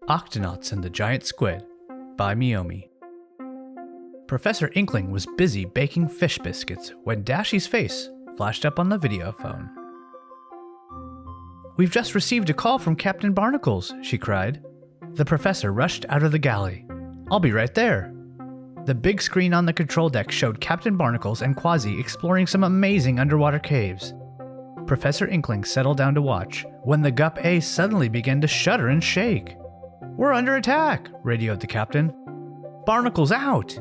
Octonauts and the Giant Squid by Meomi. Professor Inkling was busy baking fish biscuits when Dashy's face flashed up on the video phone. "We've just received a call from Captain Barnacles," she cried. The professor rushed out of the galley. "I'll be right there." The big screen on the control deck showed Captain Barnacles and Quasi exploring some amazing underwater caves. Professor Inkling settled down to watch when the Gup-A suddenly began to shudder and shake. "We're under attack," radioed the captain. "Barnacles out!"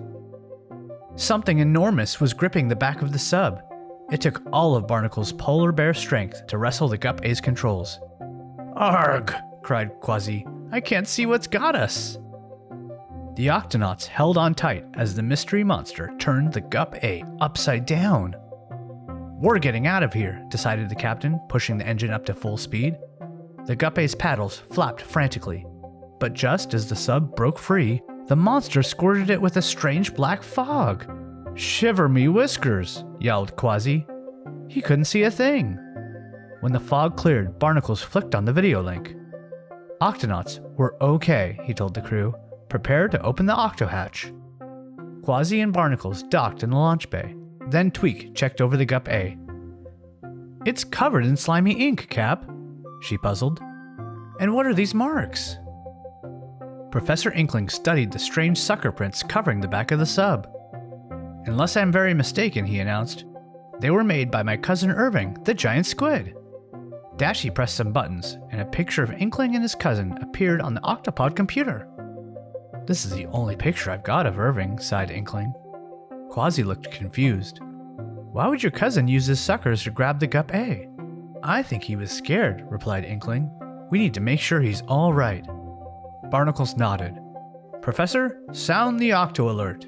Something enormous was gripping the back of the sub. It took all of Barnacle's polar bear strength to wrestle the Gup-A's controls. "Arg!" cried Quasi. "I can't see what's got us!" The Octonauts held on tight as the mystery monster turned the Gup-A upside down. "We're getting out of here," decided the captain, pushing the engine up to full speed. The Gup-A's paddles flapped frantically, but just as the sub broke free, the monster squirted it with a strange black fog. "Shiver me whiskers!" yelled Quasi. He couldn't see a thing. When the fog cleared, Barnacles flicked on the video link. "Octonauts, we're okay," he told the crew. "Prepare to open the octo-hatch." Quasi and Barnacles docked in the launch bay. Then Tweak checked over the Gup-A. "It's covered in slimy ink, Cap," she puzzled. "And what are these marks?" Professor Inkling studied the strange sucker prints covering the back of the sub. "Unless I'm very mistaken," he announced, "they were made by my cousin Irving, the giant squid." Dashy pressed some buttons, and a picture of Inkling and his cousin appeared on the Octopod computer. "This is the only picture I've got of Irving," sighed Inkling. Quasi looked confused. "Why would your cousin use his suckers to grab the Gup-A?" "I think he was scared," replied Inkling. "We need to make sure he's all right." Barnacles nodded. "Professor, sound the Octo Alert."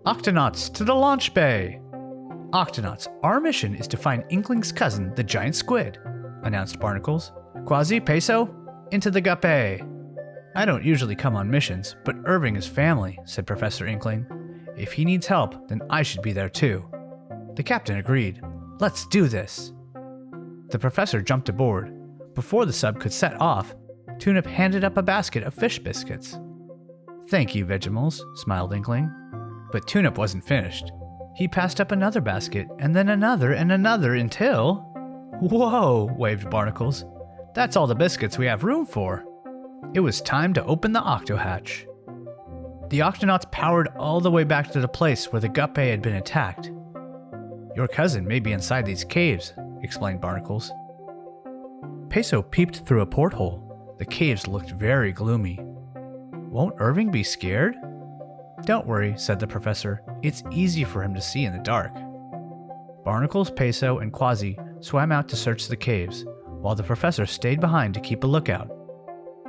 "Octonauts to the launch bay!" "Octonauts, our mission is to find Inkling's cousin, the giant squid," announced Barnacles. "Quasi, Peso, into the Gup-A." "I don't usually come on missions, but Irving is family," said Professor Inkling. "If he needs help, then I should be there too." The captain agreed. "Let's do this." The professor jumped aboard. Before the sub could set off, Tunip handed up a basket of fish biscuits. "Thank you, Vegemals," smiled Inkling. But Tunip wasn't finished. He passed up another basket, and then another and another until... "Whoa!" waved Barnacles. "That's all the biscuits we have room for." It was time to open the octo-hatch. The Octonauts powered all the way back to the place where the Gup-A had been attacked. "Your cousin may be inside these caves," explained Barnacles. Peso peeped through a porthole. The caves looked very gloomy. "Won't Irving be scared?" "Don't worry," said the professor. "It's easy for him to see in the dark." Barnacles, Peso, and Quasi swam out to search the caves, while the professor stayed behind to keep a lookout.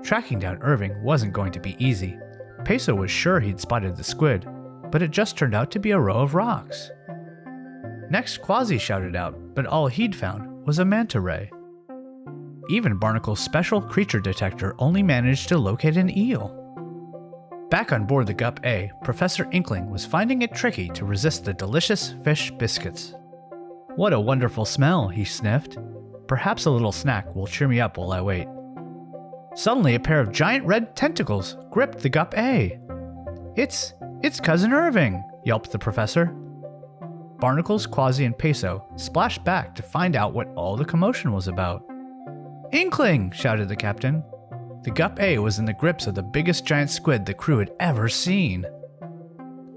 Tracking down Irving wasn't going to be easy. Peso was sure he'd spotted the squid, but it just turned out to be a row of rocks. Next, Quasi shouted out, but all he'd found was a manta ray. Even Barnacle's special creature detector only managed to locate an eel. Back on board the Gup-A, Professor Inkling was finding it tricky to resist the delicious fish biscuits. "What a wonderful smell," he sniffed. "Perhaps a little snack will cheer me up while I wait." Suddenly, a pair of giant red tentacles gripped the Gup-A. It's Cousin Irving!" yelped the professor. Barnacles, Quasi, and Peso splashed back to find out what all the commotion was about. "Inkling!" shouted the captain. The Gup-A was in the grips of the biggest giant squid the crew had ever seen.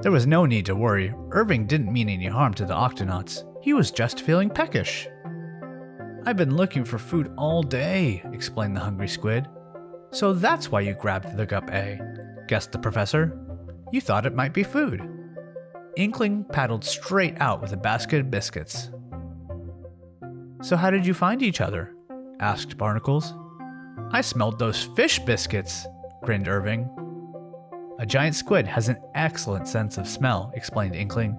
There was no need to worry. Irving didn't mean any harm to the Octonauts. He was just feeling peckish. "I've been looking for food all day," explained the hungry squid. "So that's why you grabbed the Gup-A," guessed the professor. "You thought it might be food." Inkling paddled straight out with a basket of biscuits. "So how did you find each other?" asked Barnacles. "I smelled those fish biscuits," grinned Irving. "A giant squid has an excellent sense of smell," explained Inkling.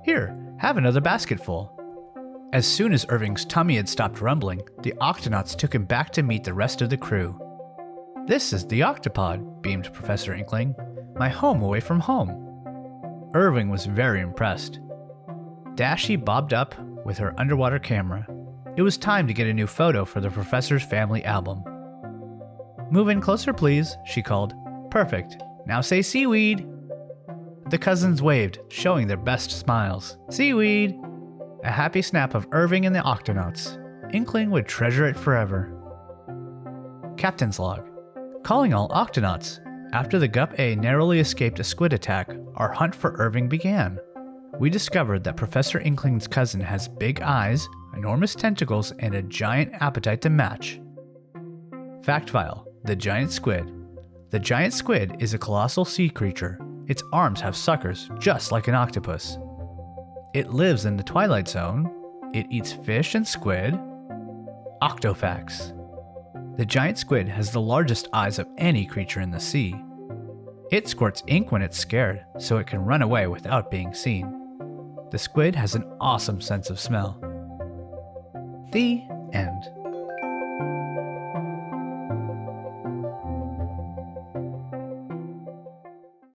"Here, have another basketful." As soon as Irving's tummy had stopped rumbling, the Octonauts took him back to meet the rest of the crew. "This is the Octopod," beamed Professor Inkling. "My home away from home." Irving was very impressed. Dashy bobbed up with her underwater camera. It was time to get a new photo for the professor's family album. Move in closer, please, she called. Perfect. Now say seaweed. The cousins waved, showing their best smiles. Seaweed! A happy snap of Irving and the Octonauts. Inkling would treasure it forever. Captain's log. Calling all Octonauts. After the Gup-A narrowly escaped a squid attack, our hunt for Irving began. We discovered that Professor Inkling's cousin has big eyes, enormous tentacles, and a giant appetite to match. Fact file: the giant squid. The giant squid is a colossal sea creature. Its arms have suckers, just like an octopus. It lives in the Twilight Zone. It eats fish and squid. Octofacts. The giant squid has the largest eyes of any creature in the sea. It squirts ink when it's scared, so it can run away without being seen. The squid has an awesome sense of smell. The end.